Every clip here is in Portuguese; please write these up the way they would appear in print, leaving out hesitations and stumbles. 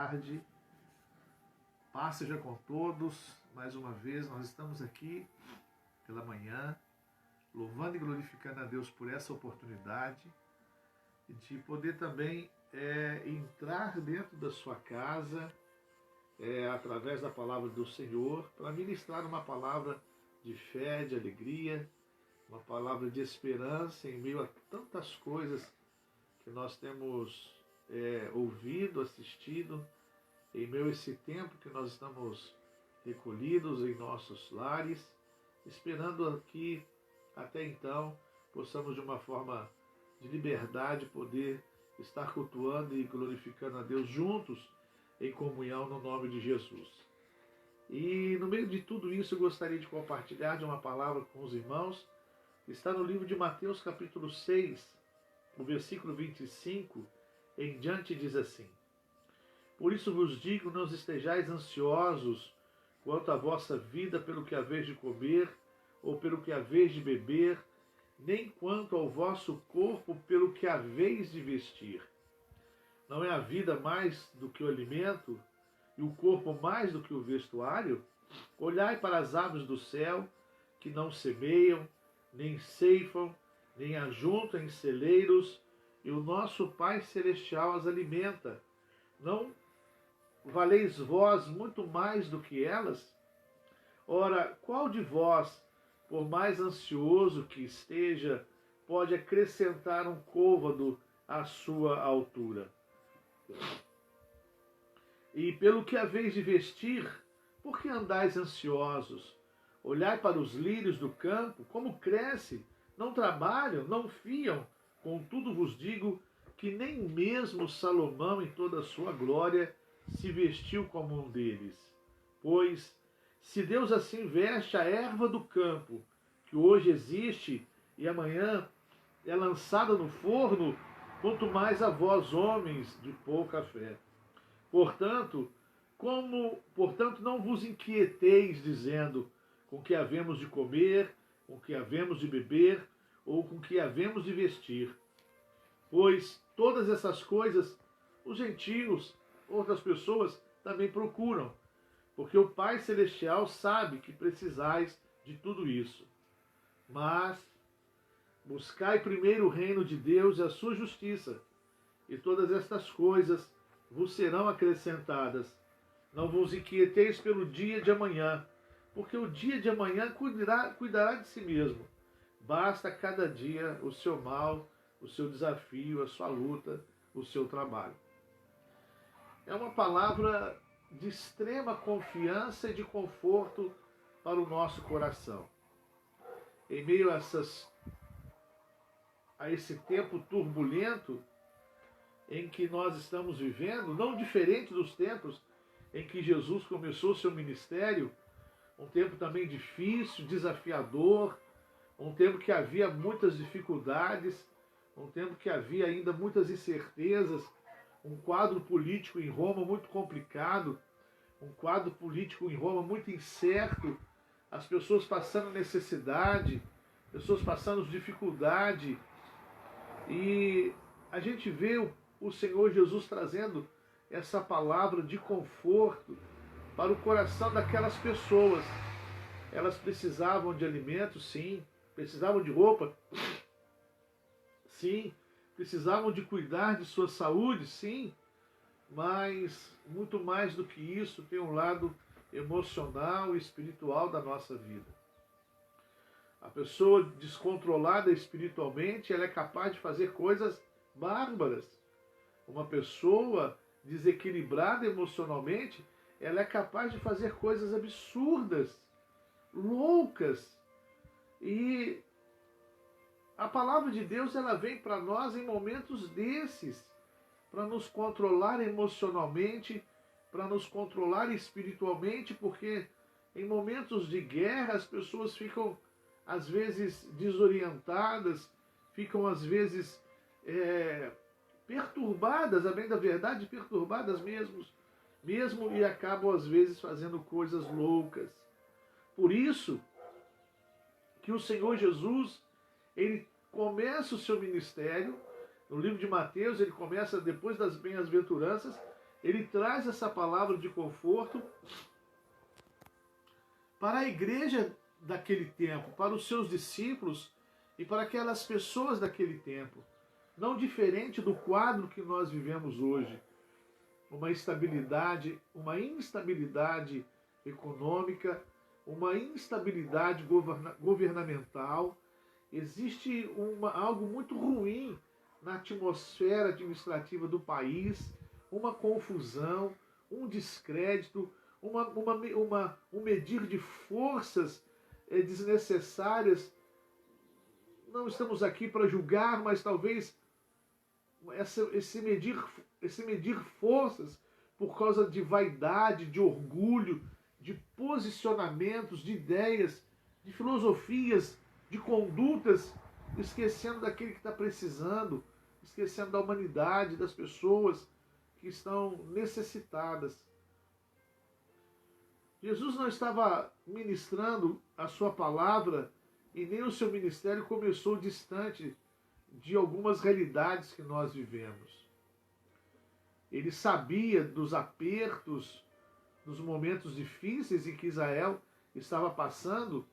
tarde. Paz seja com todos. Mais uma vez nós estamos aqui pela manhã, louvando e glorificando a Deus por essa oportunidade de poder também entrar dentro da sua casa através da palavra do Senhor, para ministrar uma palavra de fé, de alegria, uma palavra de esperança em meio a tantas coisas que nós temos ouvido, assistido, em meio a esse tempo que nós estamos recolhidos em nossos lares, esperando que até então possamos de uma forma de liberdade poder estar cultuando e glorificando a Deus juntos em comunhão no nome de Jesus. E no meio de tudo isso eu gostaria de compartilhar de uma palavra com os irmãos, que está no livro de Mateus capítulo 6, o versículo 25 em diante diz assim: Por isso vos digo, não estejais ansiosos quanto à vossa vida pelo que haveis de comer ou pelo que haveis de beber, nem quanto ao vosso corpo pelo que haveis de vestir. Não é a vida mais do que o alimento, e o corpo mais do que o vestuário? Olhai para as aves do céu, que não semeiam, nem ceifam, nem ajuntam em celeiros, e o nosso Pai Celestial as alimenta. Não valeis vós muito mais do que elas? Ora, qual de vós, por mais ansioso que esteja, pode acrescentar um côvado à sua altura? E pelo que haveis de vestir, por que andais ansiosos? Olhai para os lírios do campo, como crescem, não trabalham, não fiam. Contudo vos digo que nem mesmo Salomão em toda a sua glória se vestiu como um deles. Pois, se Deus assim veste a erva do campo, que hoje existe e amanhã é lançada no forno, quanto mais a vós, homens de pouca fé. Portanto, não vos inquieteis, dizendo, com que havemos de comer, com que havemos de beber, ou com que havemos de vestir. Pois todas essas coisas os gentios, outras pessoas, também procuram, porque o Pai Celestial sabe que precisais de tudo isso. Mas buscai primeiro o reino de Deus e a sua justiça, e todas estas coisas vos serão acrescentadas. Não vos inquieteis pelo dia de amanhã, porque o dia de amanhã cuidará de si mesmo. Basta cada dia o seu mal, o seu desafio, a sua luta, o seu trabalho. É uma palavra de extrema confiança e de conforto para o nosso coração. Em meio a esse tempo turbulento em que nós estamos vivendo, não diferente dos tempos em que Jesus começou seu ministério, um tempo também difícil, desafiador, um tempo que havia muitas dificuldades, um tempo que havia ainda muitas incertezas, um quadro político em Roma muito complicado, um quadro político em Roma muito incerto, as pessoas passando necessidade, pessoas passando dificuldade, e a gente vê o Senhor Jesus trazendo essa palavra de conforto para o coração daquelas pessoas. Elas precisavam de alimento, sim, precisavam de roupa, sim, precisavam de cuidar de sua saúde, sim, mas muito mais do que isso tem um lado emocional e espiritual da nossa vida. A pessoa descontrolada espiritualmente, ela é capaz de fazer coisas bárbaras. Uma pessoa desequilibrada emocionalmente, ela é capaz de fazer coisas absurdas, loucas. E a palavra de Deus, ela vem para nós em momentos desses, para nos controlar emocionalmente, para nos controlar espiritualmente, porque em momentos de guerra as pessoas ficam às vezes desorientadas, ficam às vezes perturbadas, a bem da verdade, perturbadas mesmo, e acabam às vezes fazendo coisas loucas. Por isso que o Senhor Jesus, ele começa o seu ministério, no livro de Mateus, ele começa depois das bem-aventuranças, ele traz essa palavra de conforto para a igreja daquele tempo, para os seus discípulos e para aquelas pessoas daquele tempo. Não diferente do quadro que nós vivemos hoje. Uma instabilidade econômica, uma instabilidade governamental. Existe algo muito ruim na atmosfera administrativa do país, uma confusão, um descrédito, um medir de forças desnecessárias. Não estamos aqui para julgar, mas talvez esse medir forças por causa de vaidade, de orgulho, de posicionamentos, de ideias, de filosofias, de condutas, esquecendo daquele que está precisando, esquecendo da humanidade, das pessoas que estão necessitadas. Jesus não estava ministrando a sua palavra e nem o seu ministério começou distante de algumas realidades que nós vivemos. Ele sabia dos apertos, dos momentos difíceis em que Israel estava passando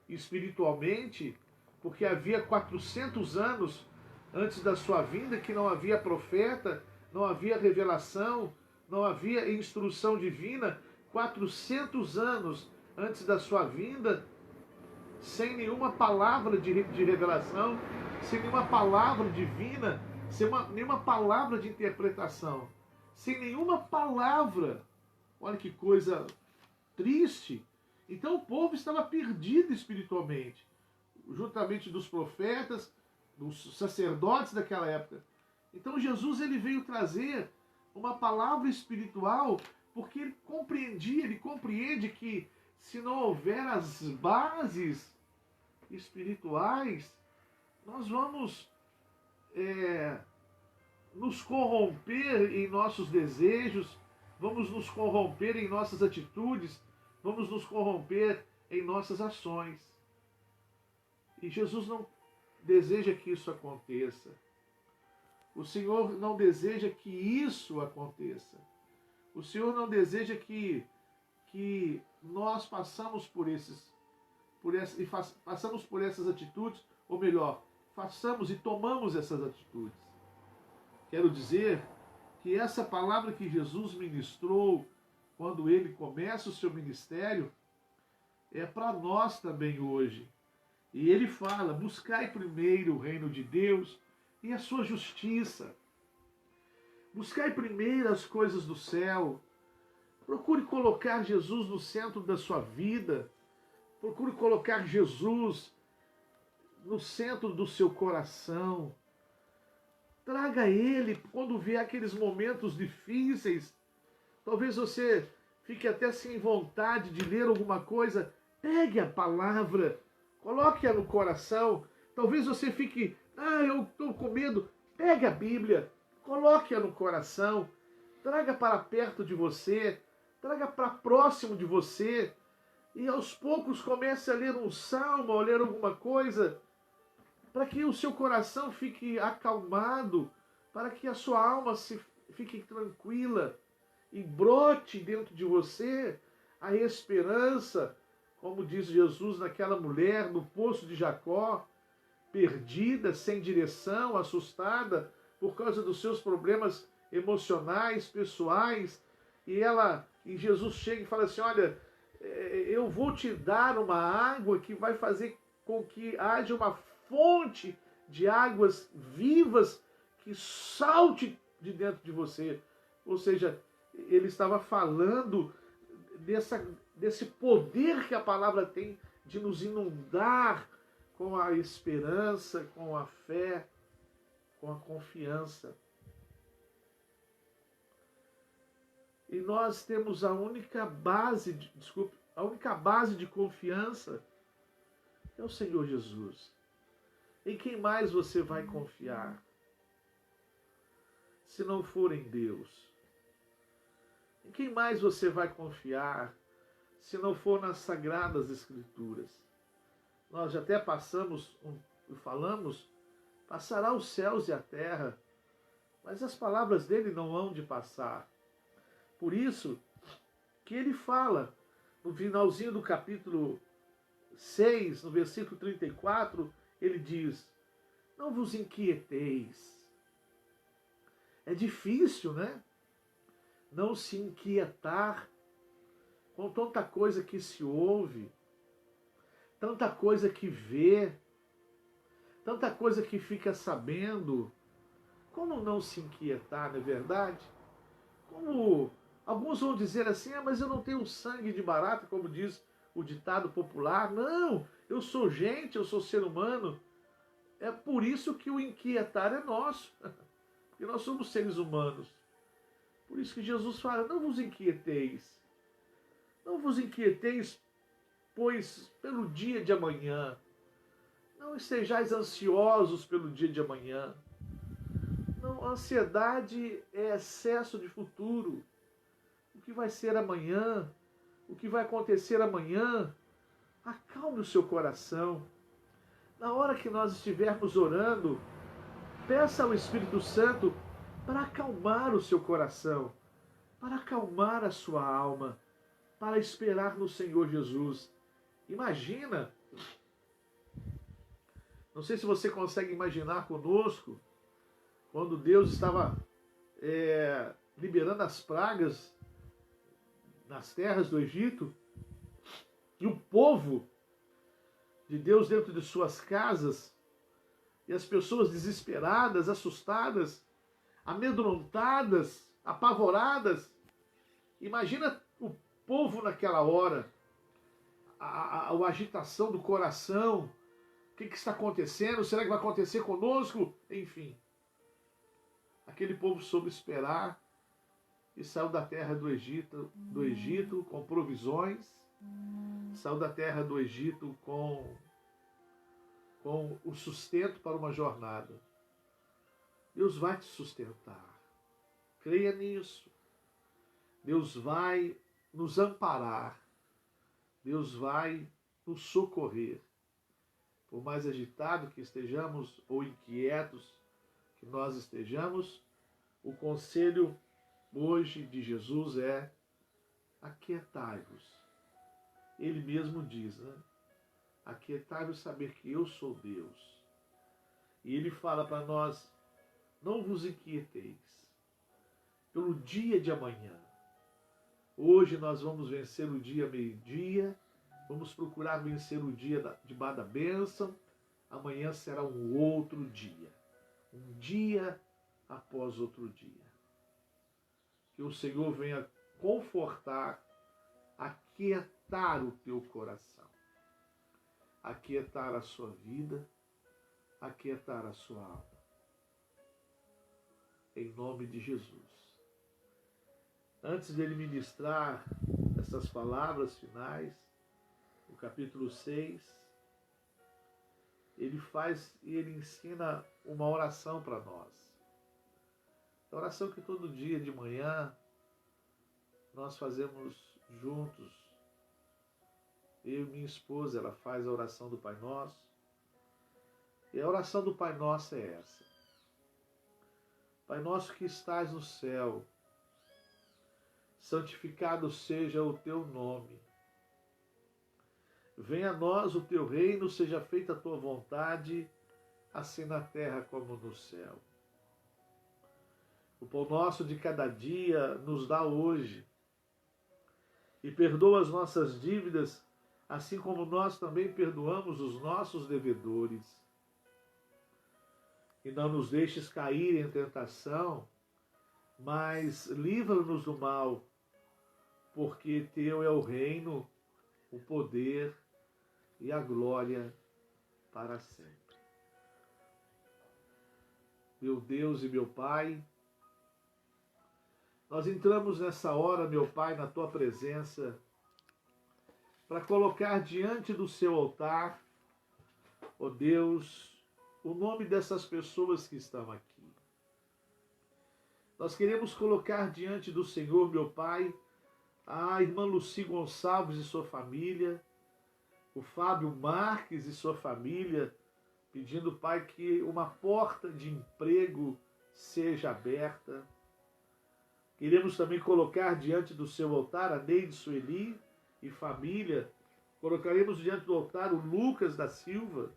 espiritualmente, porque havia 400 anos antes da sua vinda que não havia profeta, não havia revelação, não havia instrução divina. 400 anos antes da sua vinda, sem nenhuma palavra de revelação, sem nenhuma palavra divina, sem nenhuma palavra de interpretação, sem nenhuma palavra. Olha que coisa triste. Então o povo estava perdido espiritualmente, juntamente dos profetas, dos sacerdotes daquela época. Então Jesus ele veio trazer uma palavra espiritual, porque ele compreende que se não houver as bases espirituais, nós vamos nos corromper em nossos desejos, vamos nos corromper em nossas atitudes, vamos nos corromper em nossas ações. E Jesus não deseja que isso aconteça. O Senhor não deseja que isso aconteça. O Senhor não deseja que nós passamos por essas atitudes, ou melhor, façamos e tomamos essas atitudes. Quero dizer que essa palavra que Jesus ministrou quando ele começa o seu ministério é para nós também hoje. E ele fala: buscai primeiro o reino de Deus e a sua justiça. Buscai primeiro as coisas do céu. Procure colocar Jesus no centro da sua vida. Procure colocar Jesus no centro do seu coração. Traga Ele quando vier aqueles momentos difíceis. Talvez você fique até sem vontade de ler alguma coisa. Pegue a palavra, coloque-a no coração. Talvez você fique, eu estou com medo. Pegue a Bíblia, coloque-a no coração. Traga para perto de você, traga para próximo de você. E aos poucos comece a ler um salmo, a ler alguma coisa, para que o seu coração fique acalmado, para que a sua alma fique tranquila e brote dentro de você a esperança, como diz Jesus naquela mulher no poço de Jacó, perdida, sem direção, assustada por causa dos seus problemas emocionais, pessoais, e Jesus chega e fala assim: olha, eu vou te dar uma água que vai fazer com que haja uma fonte de águas vivas que salte de dentro de você. Ou seja, ele estava falando desse poder que a palavra tem de nos inundar com a esperança, com a fé, com a confiança. E nós temos a única base de confiança é o Senhor Jesus. Em quem mais você vai confiar? Se não for em Deus. Em quem mais você vai confiar se não for nas Sagradas Escrituras? Nós já até falamos, passará os céus e a terra, Mas as palavras dele não hão de passar. Por isso que ele fala, no finalzinho do capítulo 6, no versículo 34, ele diz: não vos inquieteis. É difícil, né? Não se inquietar com tanta coisa que se ouve, tanta coisa que vê, tanta coisa que fica sabendo. Como não se inquietar, não é verdade? Como alguns vão dizer assim, mas eu não tenho sangue de barata, como diz o ditado popular. Não, eu sou gente, eu sou ser humano. É por isso que o inquietar é nosso, porque nós somos seres humanos. Por isso que Jesus fala, não vos inquieteis. Não vos inquieteis, pois pelo dia de amanhã. Não estejais ansiosos pelo dia de amanhã. Não, ansiedade é excesso de futuro. O que vai ser amanhã? O que vai acontecer amanhã? Acalme o seu coração. Na hora que nós estivermos orando, peça ao Espírito Santo para acalmar o seu coração, para acalmar a sua alma, para esperar no Senhor Jesus. Imagina, não sei se você consegue imaginar conosco, quando Deus estava liberando as pragas nas terras do Egito, e o povo de Deus dentro de suas casas, e as pessoas desesperadas, assustadas, amedrontadas, apavoradas. Imagina o povo naquela hora, a agitação do coração, o que está acontecendo, será que vai acontecer conosco? Enfim, aquele povo soube esperar e saiu da terra do Egito com provisões, saiu da terra do Egito com o sustento para uma jornada. Deus vai te sustentar. Creia nisso. Deus vai nos amparar. Deus vai nos socorrer. Por mais agitado que estejamos ou inquietos que nós estejamos, o conselho hoje de Jesus é: aquietai-vos. Ele mesmo diz, né? Aquietai-vos, saber que eu sou Deus. E ele fala para nós: não vos inquieteis pelo dia de amanhã. Hoje nós vamos vencer o dia meio-dia, vamos procurar vencer o dia debaixo da bênção. Amanhã será um outro dia, um dia após outro dia. Que o Senhor venha confortar, aquietar o teu coração, aquietar a sua vida, aquietar a sua alma. Em nome de Jesus. Antes dele ministrar essas palavras finais, no capítulo 6, ele ensina uma oração para nós. A oração que todo dia de manhã nós fazemos juntos. Eu e minha esposa, ela faz a oração do Pai Nosso. E a oração do Pai Nosso é essa: Pai nosso que estás no céu, santificado seja o teu nome. Venha a nós o teu reino, seja feita a tua vontade, assim na terra como no céu. O pão nosso de cada dia nos dá hoje. E perdoa as nossas dívidas, assim como nós também perdoamos os nossos devedores. E não nos deixes cair em tentação, mas livra-nos do mal, porque teu é o reino, o poder e a glória para sempre. Meu Deus e meu Pai, nós entramos nessa hora, meu Pai, na tua presença, para colocar diante do seu altar, ó Deus, o nome dessas pessoas que estão aqui. Nós queremos colocar diante do Senhor, meu Pai, a irmã Lucy Gonçalves e sua família, o Fábio Marques e sua família, pedindo, Pai, que uma porta de emprego seja aberta. Queremos também colocar diante do seu altar a Neide Sueli e família. Colocaremos diante do altar o Lucas da Silva.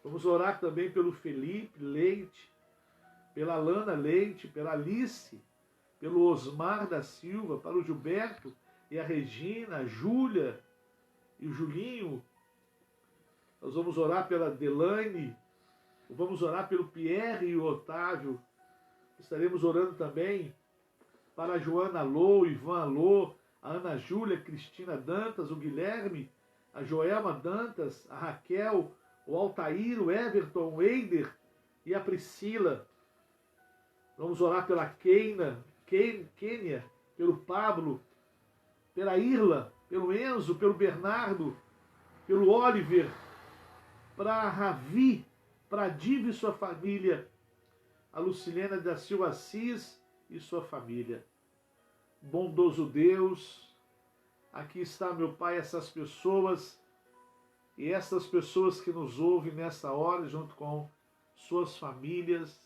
Vamos orar também pelo Felipe Leite, pela Lana Leite, pela Alice, pelo Osmar da Silva, para o Gilberto e a Regina, a Júlia e o Julinho. Nós vamos orar pela Delaine, vamos orar pelo Pierre e o Otávio. Estaremos orando também para a Joana Alô, Ivan Alô, a Ana Júlia, a Cristina Dantas, o Guilherme, a Joelma Dantas, a Raquel, o Altair, o Everton, o Eider e a Priscila. Vamos orar pela Kênia, pelo Pablo, pela Irla, pelo Enzo, pelo Bernardo, pelo Oliver, para a Ravi, para a Diva e sua família, a Lucilena da Silva Assis e sua família. Bondoso Deus, aqui está, meu Pai, essas pessoas e essas pessoas que nos ouvem nessa hora, junto com suas famílias,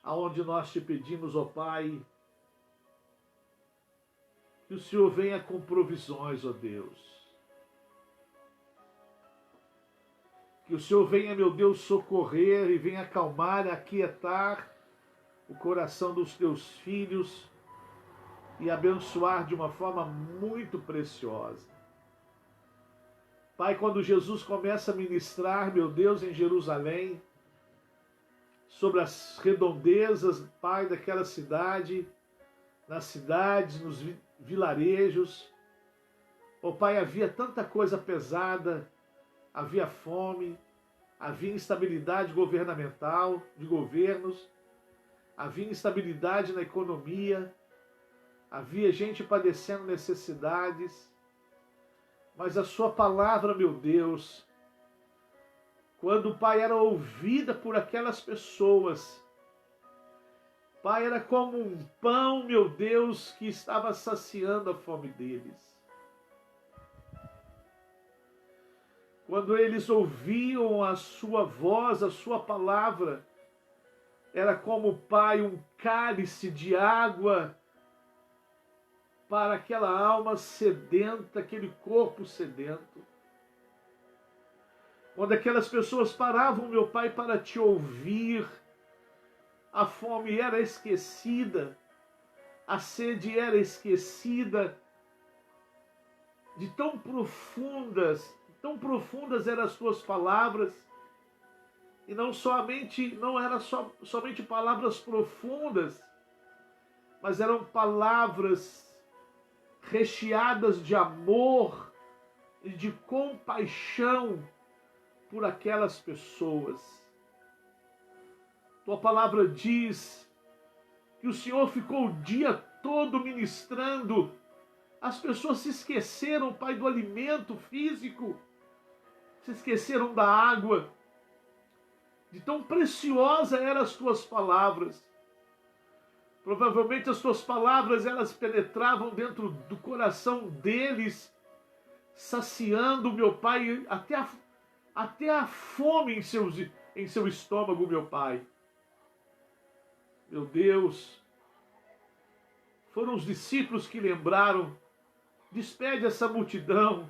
aonde nós te pedimos, ó Pai, que o Senhor venha com provisões, ó Deus. Que o Senhor venha, meu Deus, socorrer e venha acalmar, aquietar o coração dos teus filhos e abençoar de uma forma muito preciosa. Pai, quando Jesus começa a ministrar, meu Deus, em Jerusalém, sobre as redondezas, Pai, daquela cidade, nas cidades, nos vilarejos, ó Pai, havia tanta coisa pesada, havia fome, havia instabilidade governamental, de governos, havia instabilidade na economia, havia gente padecendo necessidades, mas a sua palavra, meu Deus, quando, Pai, era ouvida por aquelas pessoas, Pai, era como um pão, meu Deus, que estava saciando a fome deles. Quando eles ouviam a sua voz, a sua palavra, era como, Pai, um cálice de água para aquela alma sedenta, aquele corpo sedento. Quando aquelas pessoas paravam, meu Pai, para te ouvir, a fome era esquecida, a sede era esquecida, de tão profundas eram as tuas palavras, e não eram somente palavras profundas, mas eram palavras recheadas de amor e de compaixão por aquelas pessoas. Tua palavra diz que o Senhor ficou o dia todo ministrando. As pessoas se esqueceram, Pai, do alimento físico, se esqueceram da água, de tão preciosa eram as tuas palavras. Provavelmente as tuas palavras, elas penetravam dentro do coração deles, saciando, meu Pai, até a fome em seu estômago, meu Pai. Meu Deus, foram os discípulos que lembraram: despede essa multidão,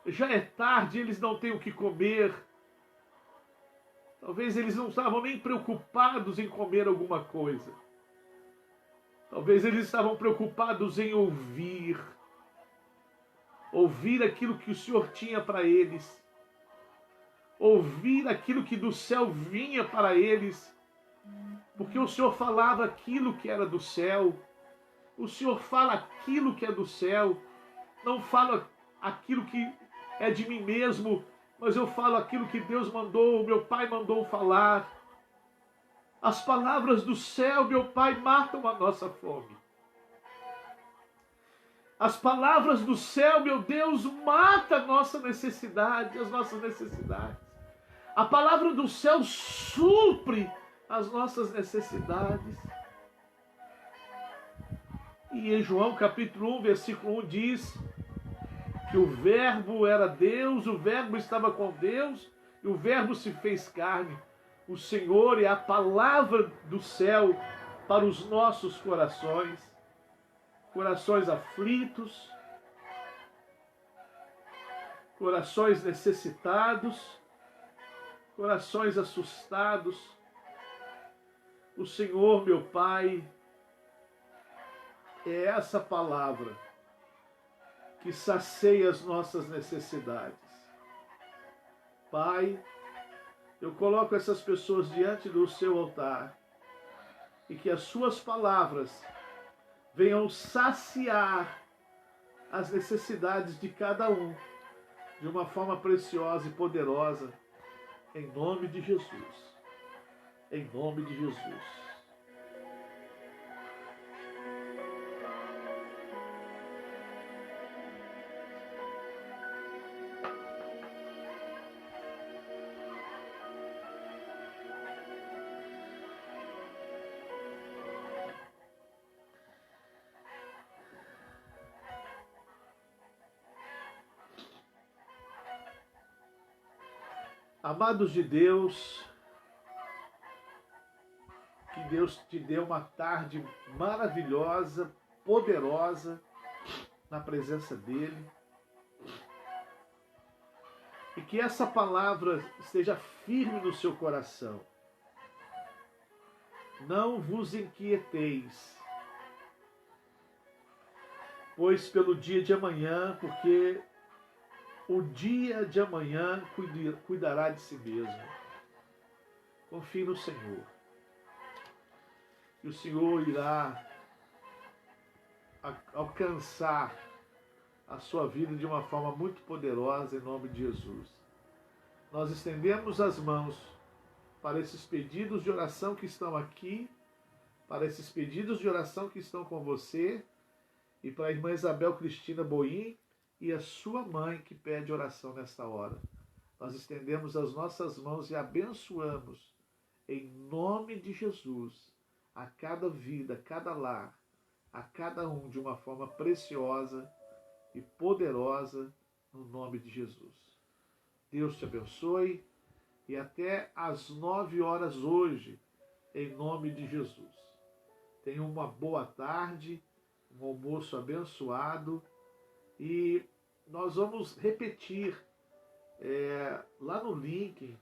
já é tarde, eles não têm o que comer. Talvez eles não estavam nem preocupados em comer alguma coisa. Talvez eles estavam preocupados em ouvir aquilo que o Senhor tinha para eles, ouvir aquilo que do céu vinha para eles, porque o Senhor falava aquilo que era do céu. O Senhor fala aquilo que é do céu, não fala aquilo que é de mim mesmo, mas eu falo aquilo que Deus mandou, meu Pai mandou falar. As palavras do céu, meu Pai, matam a nossa fome. As palavras do céu, meu Deus, matam a nossa necessidade, as nossas necessidades. A palavra do céu supre as nossas necessidades. E em João capítulo 1, versículo 1 diz que o verbo era Deus, o verbo estava com Deus e o verbo se fez carne. O Senhor é a palavra do céu para os nossos corações, corações aflitos, corações necessitados, corações assustados. O Senhor, meu Pai, é essa palavra que sacia as nossas necessidades. Pai, eu coloco essas pessoas diante do seu altar e que as suas palavras venham saciar as necessidades de cada um de uma forma preciosa e poderosa, em nome de Jesus. Em nome de Jesus. Amados de Deus, que Deus te dê uma tarde maravilhosa, poderosa, na presença dEle. E que essa palavra esteja firme no seu coração. Não vos inquieteis, pois pelo dia de amanhã, porque o dia de amanhã cuidará de si mesmo. Confie no Senhor. E o Senhor irá alcançar a sua vida de uma forma muito poderosa em nome de Jesus. Nós estendemos as mãos para esses pedidos de oração que estão aqui, para esses pedidos de oração que estão com você, e para a irmã Isabel Cristina Boim e a sua mãe que pede oração nesta hora. Nós estendemos as nossas mãos e abençoamos, em nome de Jesus, a cada vida, a cada lar, a cada um de uma forma preciosa e poderosa, no nome de Jesus. Deus te abençoe e até às 9 horas hoje, em nome de Jesus. Tenha uma boa tarde, um almoço abençoado e nós vamos repetir lá no link,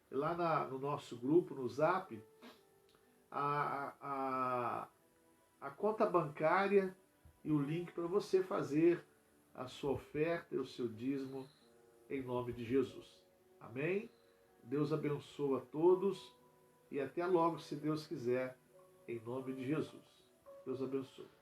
lá no nosso grupo, no Zap, a conta bancária e o link para você fazer a sua oferta e o seu dízimo em nome de Jesus. Amém? Deus abençoa a todos e até logo, se Deus quiser, em nome de Jesus. Deus abençoe.